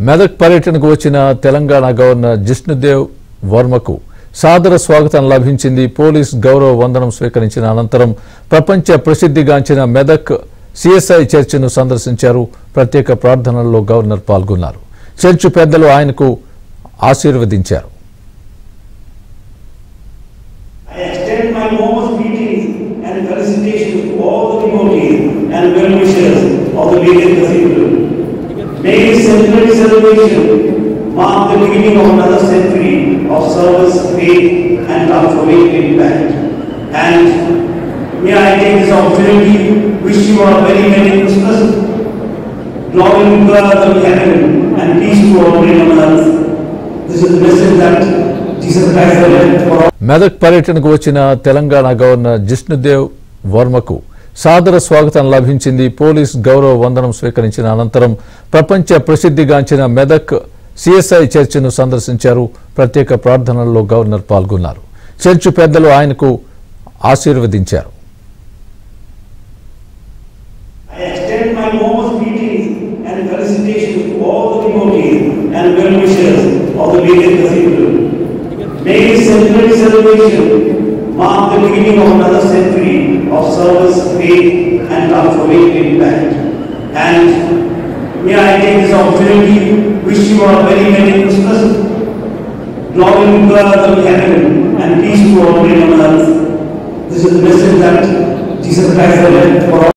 మెదక్ పర్యటనకు వచ్చిన తెలంగాణ గవర్నర్ జిష్ణుదేవ్ వర్మకు సాదర స్వాగతం లభించింది. పోలీస్ గౌరవ వందనం స్వీకరించిన అనంతరం ప్రపంచ ప్రసిద్ధిగాంచిన మెదక్ సిఎస్ఐ చర్చిను సందర్శించారు. ప్రత్యేక ప్రార్థనల్లో గవర్నర్ పాల్గొన్నారు. చర్చి పెద్దలు ఆయనకు ఆశీర్వదించారు. May this celebration mark the beginning of another century of service, faith, and transformative impact. And may I take this opportunity to wish you a very Merry Christmas, glory to God in heaven, and peace to all men on earth. This is the message that Jesus Christ has left for all. Medak పర్యటనకు వచ్చిన Telangana governor Jishnu Dev వర్మకు సాదర స్వాగతం లభించింది. Police గౌరవ వందనం స్వీకరించిన అనంతరం ప్రపంచ ప్రసిద్ధిగాంచిన మెదక్ సిఎస్ఐ చర్చిను సందర్శించారు. ప్రత్యేక ప్రార్థనల్లో గవర్నర్ పాల్గొన్నారు. చర్చి పెద్దలు ఆయనకు ఆశీర్వదించారు. Mark the beginning of another century of service, faith, and transformative impact. And may I take this opportunity to wish you a very Merry Christmas, glory to God in heaven, and peace to all men on earth. This is the message that Jesus Christ has left for all.